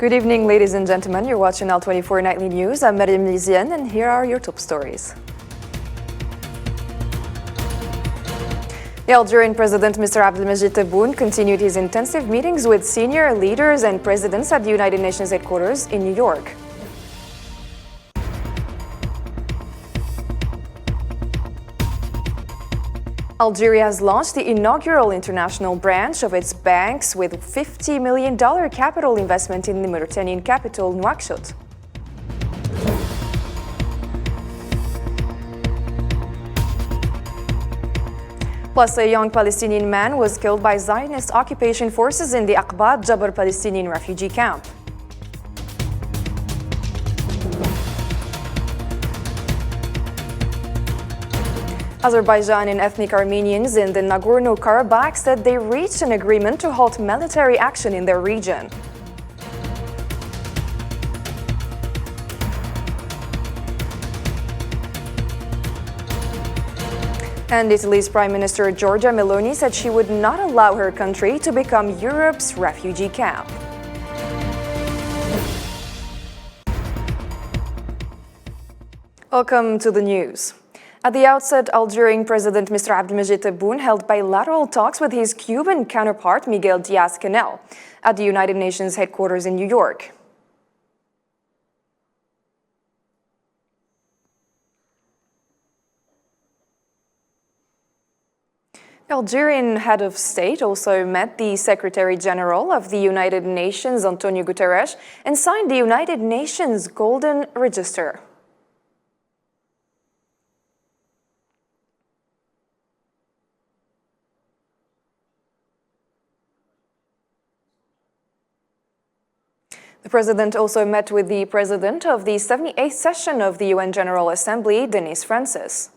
Good evening, ladies and gentlemen. You're watching Al24 Nightly News. I'm Mariam Lizian, and here are your top stories. The Algerian President, Mr. Abdelmajid Tebboune, continued his intensive meetings with senior leaders and presidents at the United Nations headquarters in New York. Algeria has launched the inaugural international branch of its banks with $50 million capital investment in the Mauritanian capital, Nouakchott. Plus, a young Palestinian man was killed by Zionist occupation forces in the Aqbat Jabr Palestinian refugee camp. Azerbaijan and ethnic Armenians in the Nagorno-Karabakh said they reached an agreement to halt military action in their region. And Italy's Prime Minister Giorgia Meloni said she would not allow her country to become Europe's refugee camp. Welcome to the news. At the outset, Algerian President Mr. Abdelmajid Tebboune held bilateral talks with his Cuban counterpart Miguel Diaz-Canel at the United Nations headquarters in New York. The Algerian head of state also met the Secretary General of the United Nations, Antonio Guterres, and signed the United Nations Golden Register. The president also met with the president of the 78th session of the UN General Assembly, Denis Francis.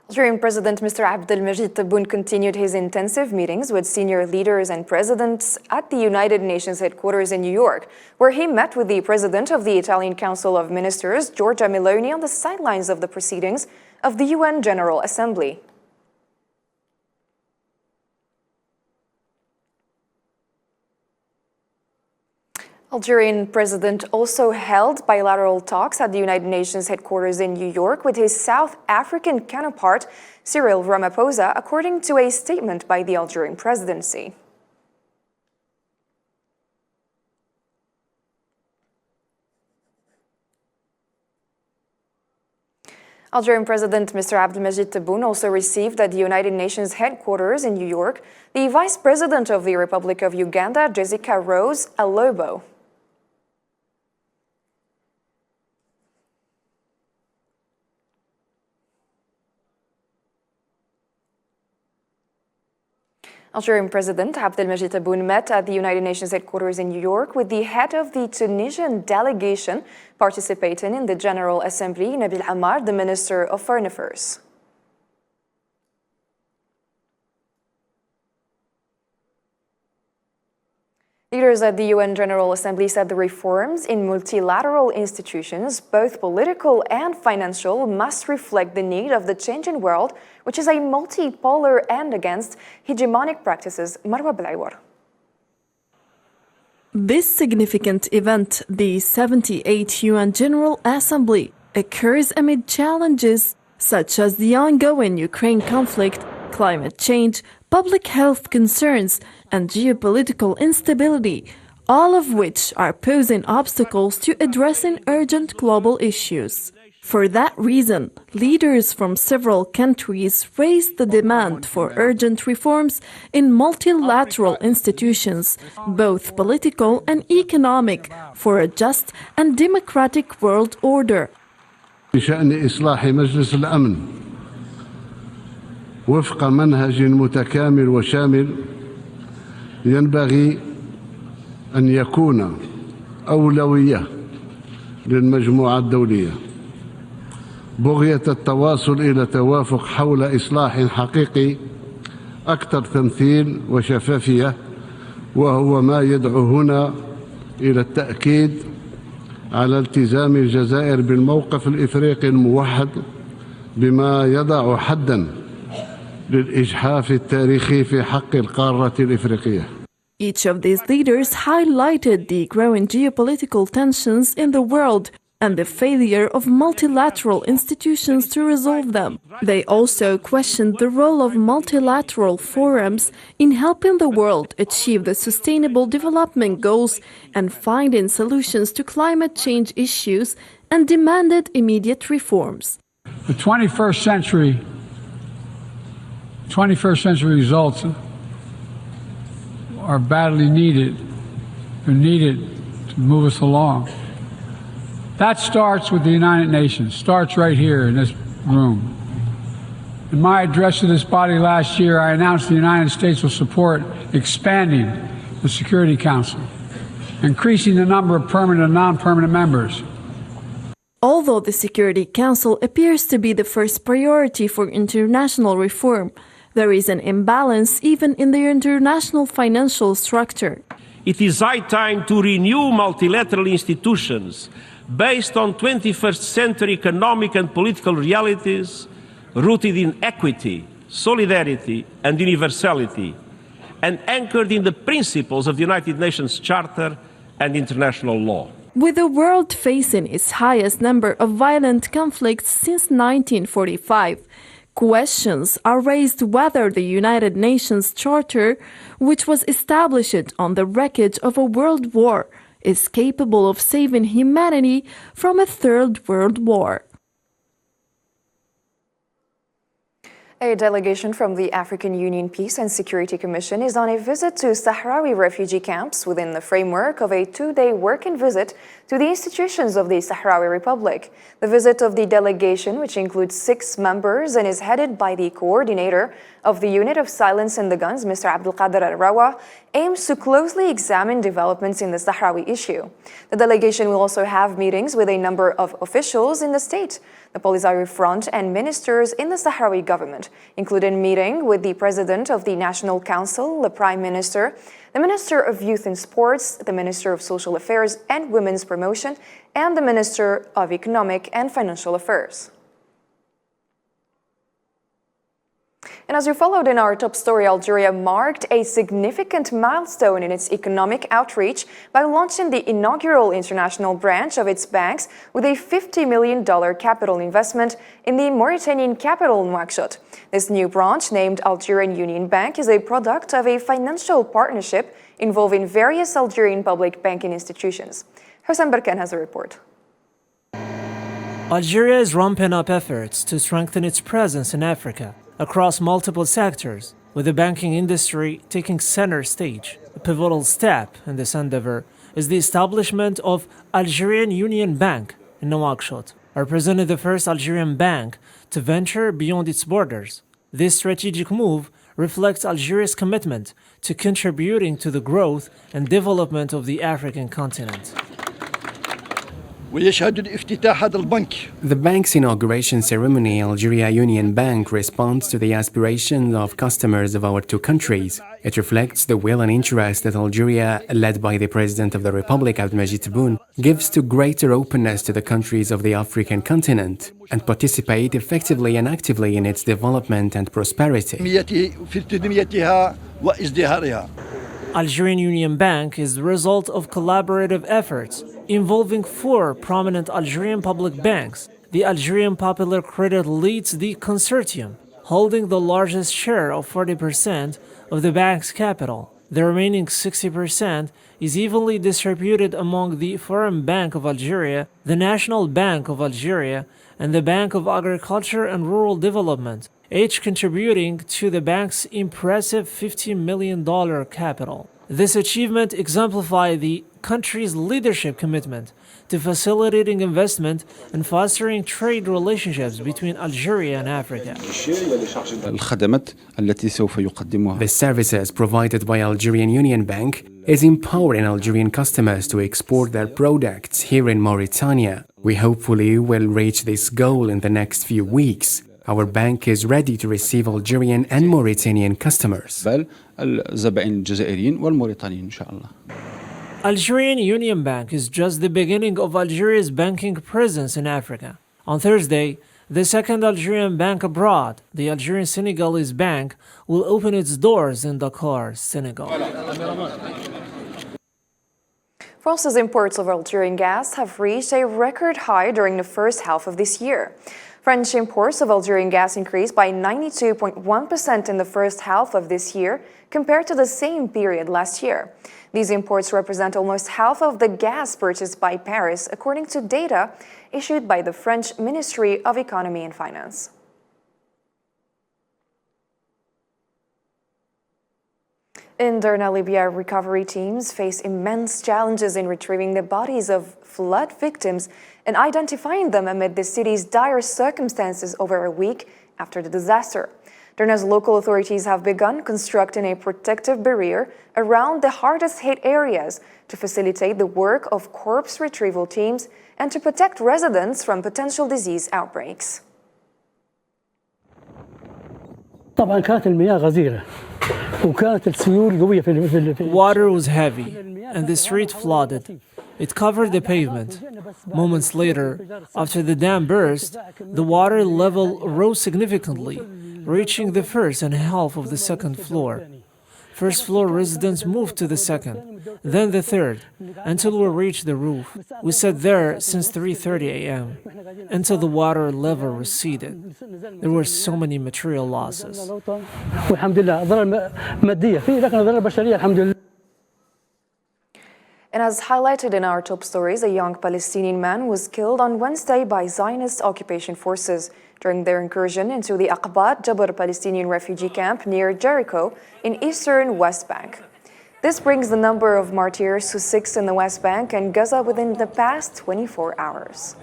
Algerian President Mr. Abdelmajid Tebboune continued his intensive meetings with senior leaders and presidents at the United Nations headquarters in New York, where he met with the president of the Italian Council of Ministers, Giorgia Meloni, on the sidelines of the proceedings of the UN General Assembly. Algerian president also held bilateral talks at the United Nations headquarters in New York with his South African counterpart, Cyril Ramaphosa, according to a statement by the Algerian presidency. Algerian President Mr. Abdelmajid Tebboune also received at the United Nations headquarters in New York the Vice President of the Republic of Uganda, Jessica Rose Alobo. Algerian President Abdelmajid Tebboune met at the United Nations headquarters in New York with the head of the Tunisian delegation participating in the General Assembly, Nabil Amar, the Minister of Foreign Affairs. Leaders at the UN General Assembly said the reforms in multilateral institutions, both political and financial, must reflect the need of the changing world, which is a multipolar and against hegemonic practices. Marwa Belaiwar. This significant event, the 78th UN General Assembly, occurs amid challenges such as the ongoing Ukraine conflict, climate change, public health concerns, and geopolitical instability, all of which are posing obstacles to addressing urgent global issues. For that reason, leaders from several countries raised the demand for urgent reforms in multilateral institutions, both political and economic, for a just and democratic world order. بشأن إصلاح مجلس الأمن وفق منهج متكامل وشامل ينبغي أن يكون أولوية للمجموعة الدولية بغية التواصل إلى توافق حول إصلاح حقيقي أكثر تمثيل وشفافية، وهو ما يدعو هنا إلى التأكيد على التزام الجزائر بالموقف الإفريقي الموحد بما يضع حداً للإجحاف التاريخي في حق القارة الإفريقية. Each of these leaders highlighted the growing geopolitical tensions in the world and the failure of multilateral institutions to resolve them. They also questioned the role of multilateral forums in helping the world achieve the sustainable development goals and finding solutions to climate change issues, and demanded immediate reforms. The 21st century results are badly needed. They're needed to move us along. That starts with the United Nations, starts right here in this room. In my address to this body last year, I announced the United States will support expanding the Security Council, increasing the number of permanent and non-permanent members. Although the Security Council appears to be the first priority for international reform, there is an imbalance even in the international financial structure. It is high time to renew multilateral institutions based on 21st century economic and political realities, rooted in equity, solidarity, and universality, and anchored in the principles of the United Nations Charter and international law. With the world facing its highest number of violent conflicts since 1945, questions are raised whether the United Nations Charter, which was established on the wreckage of a world war, is capable of saving humanity from a third world war. A delegation from the African Union Peace and Security Commission is on a visit to Sahrawi refugee camps within the framework of a two-day working visit to the institutions of the Sahrawi Republic. The visit of the delegation, which includes 6 members and is headed by the coordinator of the Unit of Silence and the Guns, Mr. Abdul Qadir Al-Rawa, aims to closely examine developments in the Sahrawi issue. The delegation will also have meetings with a number of officials in the state, the Polisario Front, and ministers in the Sahrawi government, including meeting with the President of the National Council, the Prime Minister, the Minister of Youth and Sports, the Minister of Social Affairs and Women's Promotion, and the Minister of Economic and Financial Affairs. And as you followed in our top story, Algeria marked a significant milestone in its economic outreach by launching the inaugural international branch of its banks with a $50 million capital investment in the Mauritanian capital Nouakchott. This new branch, named Algerian Union Bank, is a product of a financial partnership involving various Algerian public banking institutions. Hossein Berkan has a report. Algeria is ramping up efforts to strengthen its presence in Africa across multiple sectors, with the banking industry taking center stage. A pivotal step in this endeavor is the establishment of Algerian Union Bank in Nouakchott, representing the first Algerian bank to venture beyond its borders. This strategic move reflects Algeria's commitment to contributing to the growth and development of the African continent. The bank's inauguration ceremony, Algeria Union Bank, responds to the aspirations of customers of our two countries. It reflects the will and interest that Algeria, led by the President of the Republic, Abdelmajid Tebboune, gives to greater openness to the countries of the African continent and participate effectively and actively in its development and prosperity. Algerian Union Bank is the result of collaborative efforts involving 4 prominent Algerian public banks. The Algerian Popular Credit leads the consortium, holding the largest share of 40% of the bank's capital. The remaining 60% is evenly distributed among the Foreign Bank of Algeria, the National Bank of Algeria, and the Bank of Agriculture and Rural Development, each contributing to the bank's impressive $50 million capital. This achievement exemplifies the country's leadership commitment to facilitating investment and fostering trade relationships between Algeria and Africa. The services provided by Algerian Union Bank is empowering Algerian customers to export their products here in Mauritania. We hopefully will reach this goal in the next few weeks. Our bank is ready to receive Algerian and Mauritanian customers. Algerian Union Bank is just the beginning of Algeria's banking presence in Africa. On Thursday, The second Algerian bank abroad, the Algerian Senegalese Bank, will open its doors in Dakar, Senegal. France's imports of Algerian gas have reached a record high during the first half of this year. French imports of Algerian gas increased by 92.1% in the first half of this year compared to the same period last year. These imports represent almost half of the gas purchased by Paris, according to data issued by the French Ministry of Economy and Finance. In Derna, Libya, recovery teams face immense challenges in retrieving the bodies of flood victims and identifying them amid the city's dire circumstances over a week after the disaster. Derna's local authorities have begun constructing a protective barrier around the hardest hit areas to facilitate the work of corpse retrieval teams and to protect residents from potential disease outbreaks. طبعا كانت المياه غزيرة وكانت السيول قوية في Water was heavy and the street flooded. It covered the pavement. Moments later, after the dam burst, the water level rose significantly, reaching the first and half of the second floor. First floor residents moved to the second, then the third, until we reached the roof. We sat there since 3:30 a.m. until the water level receded. There were so many material losses. والحمد لله ضرر مادية في لكن ضرر بشرية الحمد لله. And as highlighted in our top stories, a young Palestinian man was killed on Wednesday by Zionist occupation forces during their incursion into the Aqbat Jabr Palestinian refugee camp near Jericho in eastern West Bank. This brings the number of martyrs to 6 in the West Bank and Gaza within the past 24 hours.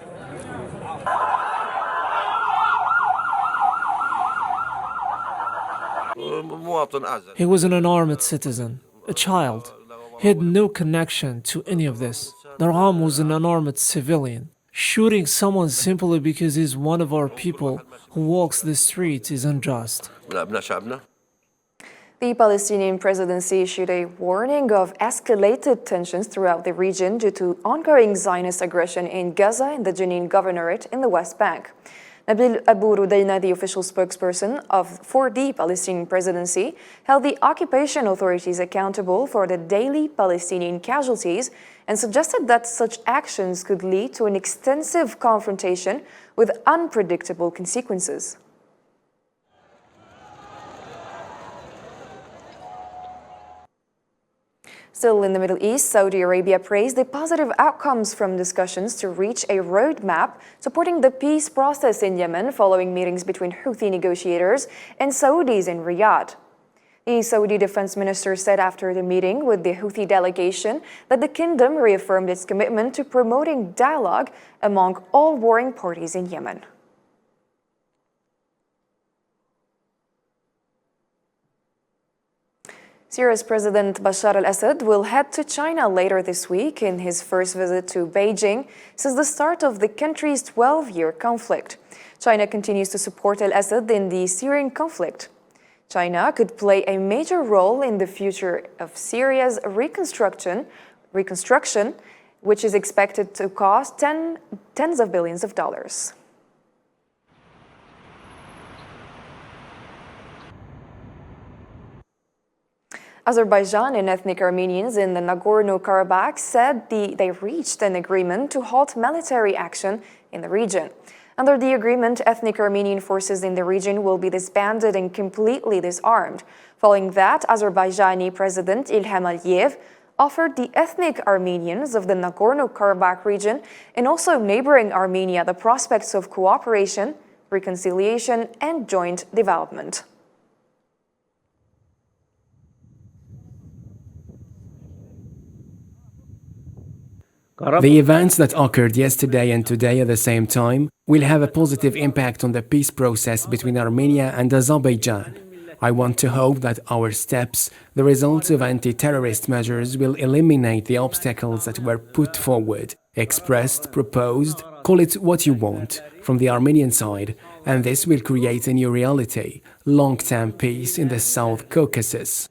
He was an unarmed citizen, a child. He had no connection to any of this. Darham was an unarmed civilian. Shooting someone simply because he's one of our people who walks the streets is unjust. The Palestinian presidency issued a warning of escalated tensions throughout the region due to ongoing Zionist aggression in Gaza and the Jenin Governorate in the West Bank. Nabil Abu Rudaina, the official spokesperson for the Palestinian presidency, held the occupation authorities accountable for the daily Palestinian casualties and suggested that such actions could lead to an extensive confrontation with unpredictable consequences. Still in the Middle East, Saudi Arabia praised the positive outcomes from discussions to reach a roadmap supporting the peace process in Yemen following meetings between Houthi negotiators and Saudis in Riyadh. The Saudi defense minister said after the meeting with the Houthi delegation that the kingdom reaffirmed its commitment to promoting dialogue among all warring parties in Yemen. Syria's President Bashar al-Assad will head to China later this week in his first visit to Beijing since the start of the country's 12-year conflict. China continues to support al-Assad in the Syrian conflict. China could play a major role in the future of Syria's reconstruction, which is expected to cost tens of billions of dollars. Azerbaijan and ethnic Armenians in the Nagorno-Karabakh said they reached an agreement to halt military action in the region. Under the agreement, ethnic Armenian forces in the region will be disbanded and completely disarmed. Following that, Azerbaijani President Ilham Aliyev offered the ethnic Armenians of the Nagorno-Karabakh region and also neighboring Armenia the prospects of cooperation, reconciliation, and joint development. The events that occurred yesterday and today at the same time will have a positive impact on the peace process between Armenia and Azerbaijan. I want to hope that our steps, the results of anti-terrorist measures, will eliminate the obstacles that were put forward, expressed, proposed, call it what you want, from the Armenian side, and this will create a new reality, long-term peace in the South Caucasus.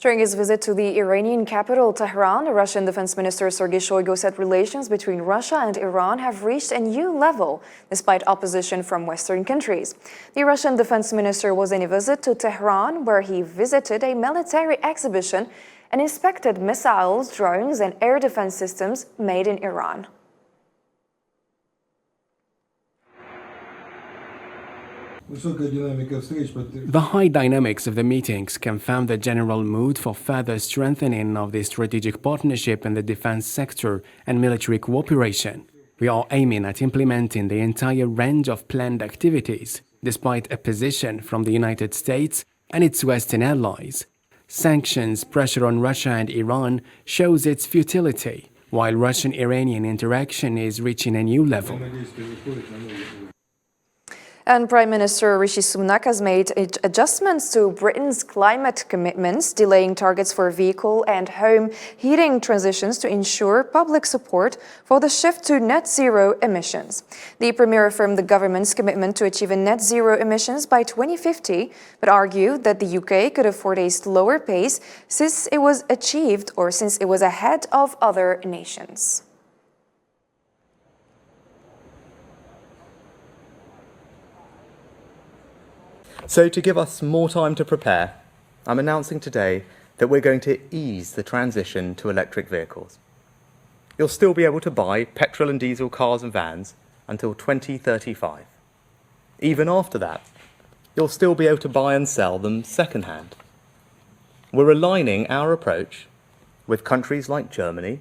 During his visit to the Iranian capital, Tehran, Russian Defense Minister Sergei Shoigu said relations between Russia and Iran have reached a new level despite opposition from Western countries. The Russian Defense Minister was on a visit to Tehran, where he visited a military exhibition and inspected missiles, drones, and air defense systems made in Iran. The high dynamics of the meetings confirm the general mood for further strengthening of the strategic partnership in the defense sector and military cooperation. We are aiming at implementing the entire range of planned activities, despite opposition from the United States and its Western allies. Sanctions pressure on Russia and Iran shows its futility, while Russian-Iranian interaction is reaching a new level. And Prime Minister Rishi Sunak has made adjustments to Britain's climate commitments, delaying targets for vehicle and home heating transitions to ensure public support for the shift to net zero emissions. The Premier affirmed the government's commitment to achieve a net zero emissions by 2050, but argued that the UK could afford a slower pace since it was ahead of other nations. So to give us more time to prepare, I'm announcing today that we're going to ease the transition to electric vehicles. You'll still be able to buy petrol and diesel cars and vans until 2035. Even after that, you'll still be able to buy and sell them second-hand. We're aligning our approach with countries like Germany,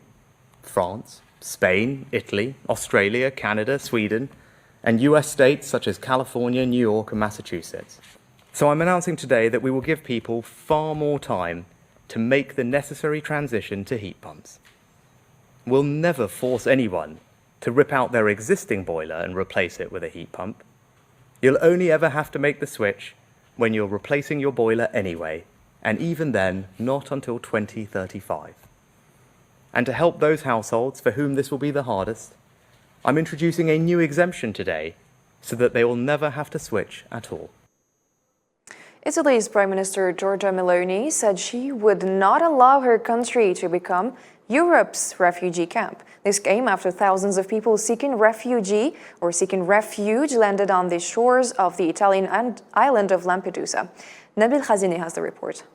France, Spain, Italy, Australia, Canada, Sweden, and US states such as California, New York, and Massachusetts. So I'm announcing today that we will give people far more time to make the necessary transition to heat pumps. We'll never force anyone to rip out their existing boiler and replace it with a heat pump. You'll only ever have to make the switch when you're replacing your boiler anyway, and even then, not until 2035. And to help those households for whom this will be the hardest, I'm introducing a new exemption today so that they will never have to switch at all. Italy's Prime Minister Giorgia Meloni said she would not allow her country to become Europe's refugee camp. This came after thousands of people seeking refuge landed on the shores of the Italian island of Lampedusa. Nabil Khazini has the report.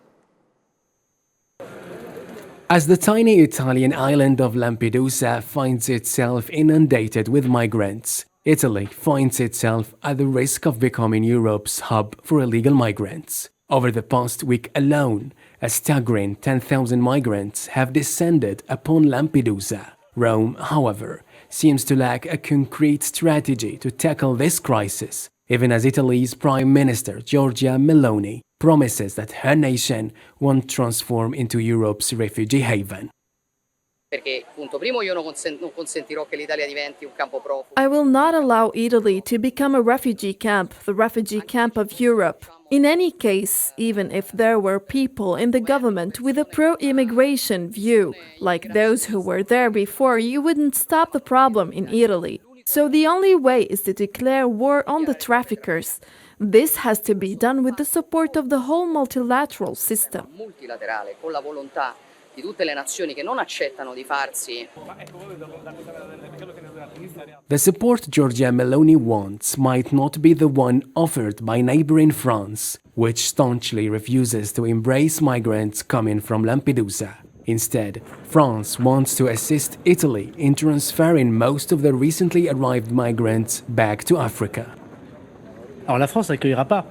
As the tiny Italian island of Lampedusa finds itself inundated with migrants, Italy finds itself at the risk of becoming Europe's hub for illegal migrants. Over the past week alone, a staggering 10,000 migrants have descended upon Lampedusa. Rome, however, seems to lack a concrete strategy to tackle this crisis, even as Italy's Prime Minister Giorgia Meloni promises that her nation won't transform into Europe's refugee haven. I will not allow Italy to become a refugee camp, the refugee camp of Europe. In any case, even if there were people in the government with a pro-immigration view, like those who were there before, you wouldn't stop the problem in Italy. So the only way is to declare war on the traffickers. This has to be done with the support of the whole multilateral system. The support Giorgia Meloni wants might not be the one offered by neighboring France, which staunchly refuses to embrace migrants coming from Lampedusa. Instead, France wants to assist Italy in transferring most of the recently arrived migrants back to Africa. Alors la France n'accueillera pas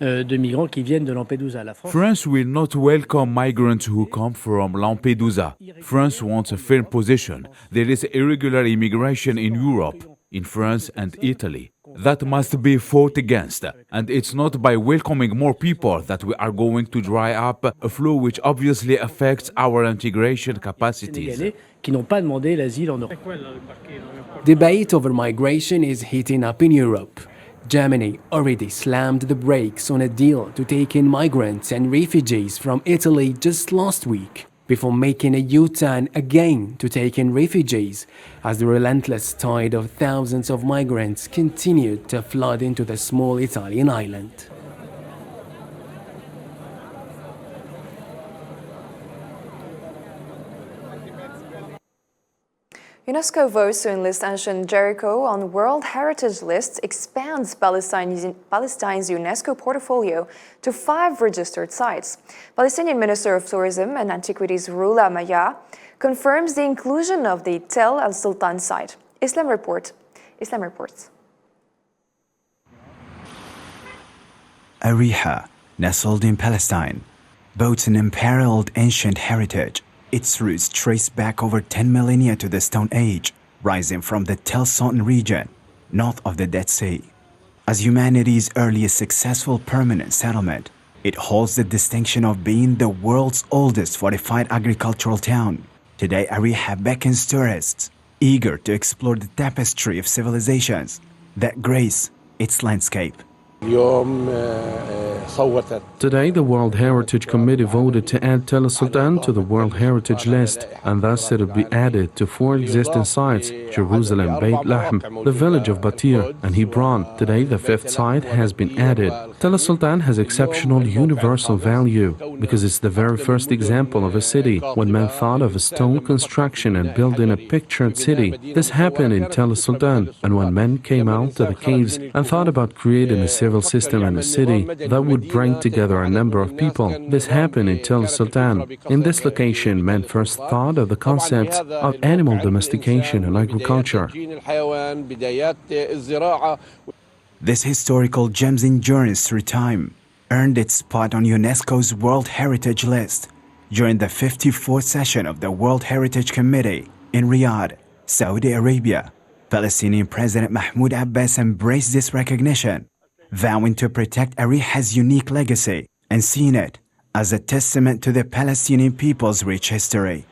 de migrants qui viennent de Lampedusa. France will not welcome migrants who come from Lampedusa. France wants a firm position. There is irregular immigration in Europe, in France and Italy. That must be fought against. And it's not by welcoming more people that we are going to dry up a flow which obviously affects our integration capacities. Qui n'ont pas demandé l'asile en Europe. Debate over migration is heating up in Europe. Germany already slammed the brakes on a deal to take in migrants and refugees from Italy just last week, before making a U-turn again to take in refugees, as the relentless tide of thousands of migrants continued to flood into the small Italian island. UNESCO votes to enlist ancient Jericho on World Heritage List, expands Palestine's UNESCO portfolio to 5 registered sites. Palestinian Minister of Tourism and Antiquities Rula Maya confirms the inclusion of the Tel al-Sultan site. Islam reports. Ariha, nestled in Palestine, boasts an unparalleled ancient heritage. Its roots trace back over 10 millennia to the Stone Age, rising from the Tel Sultan region, north of the Dead Sea. As humanity's earliest successful permanent settlement, it holds the distinction of being the world's oldest fortified agricultural town. Today, Ariha beckons tourists, eager to explore the tapestry of civilizations that grace its landscape. Today, the World Heritage Committee voted to add Tel al-Sultan to the World Heritage List, and thus it will be added to 4 existing sites: Jerusalem, Beit Lahm, the village of Batir, and Hebron. Today, the 5th site has been added. Tel al-Sultan has exceptional universal value because it's the very first example of a city when men thought of a stone construction and building a pictured city. This happened in Tel al-Sultan, and when men came out to the caves and thought about creating a civil system and a city that would bring together a number of people. This happened in Tel Sultan. In this location, men first thought of the concepts of animal domestication and agriculture. This historical gems endurance through time earned its spot on UNESCO's World Heritage List during the 54th session of the World Heritage Committee in Riyadh, Saudi Arabia. Palestinian President Mahmoud Abbas embraced this recognition, vowing to protect Ariha's unique legacy and seeing it as a testament to the Palestinian people's rich history.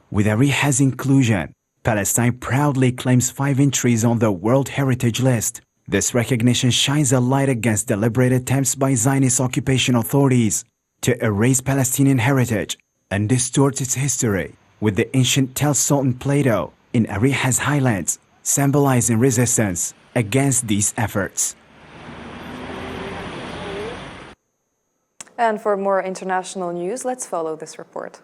With Ariha's inclusion, Palestine proudly claims 5 entries on the World Heritage List. This recognition shines a light against deliberate attempts by Zionist occupation authorities to erase Palestinian heritage and distort its history, with the ancient Tel Sultan Plateau in Ariha's highlands symbolizing resistance against these efforts. And for more international news, let's follow this report.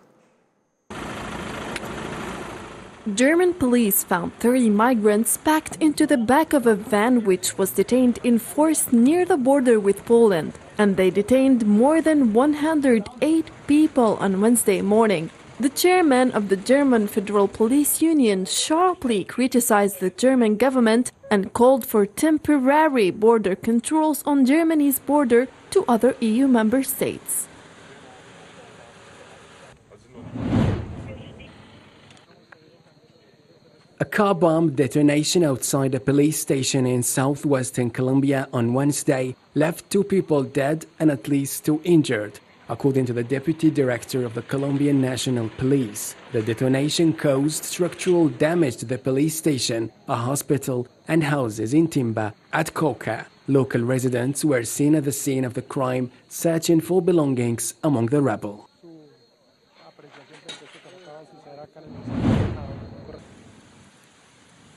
German police found 30 migrants packed into the back of a van which was detained in force near the border with Poland, and they detained more than 108 people on Wednesday morning. The chairman of the German Federal Police Union sharply criticized the German government and called for temporary border controls on Germany's border to other EU member states. A car bomb detonation outside a police station in southwestern Colombia on Wednesday left 2 people dead and at least 2 injured, according to the deputy director of the Colombian National Police. The detonation caused structural damage to the police station, a hospital, and houses in Timba at Coca. Local residents were seen at the scene of the crime, searching for belongings among the rubble.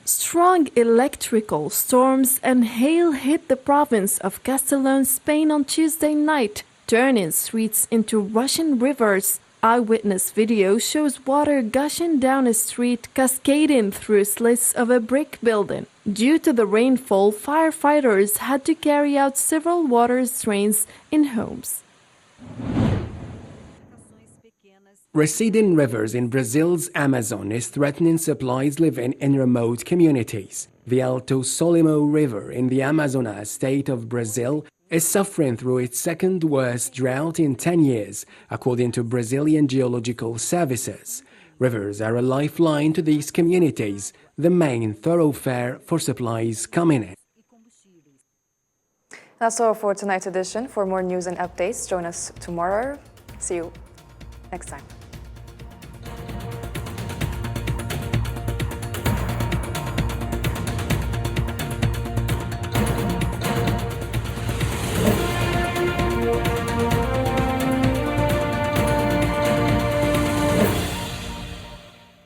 Strong electrical storms and hail hit the province of Castellón, Spain on Tuesday night, turning streets into rushing rivers. Eyewitness video shows water gushing down a street, cascading through slits of a brick building. Due to the rainfall, firefighters had to carry out several water drains in homes. Receding rivers in Brazil's Amazon is threatening supplies living in remote communities. The Alto Solimo River in the Amazonas state of Brazil is suffering through its 2nd worst drought in 10 years, according to Brazilian Geological Services. Rivers are a lifeline to these communities, the main thoroughfare for supplies coming in. That's all for tonight's edition. For more news and updates, join us tomorrow. See you next time.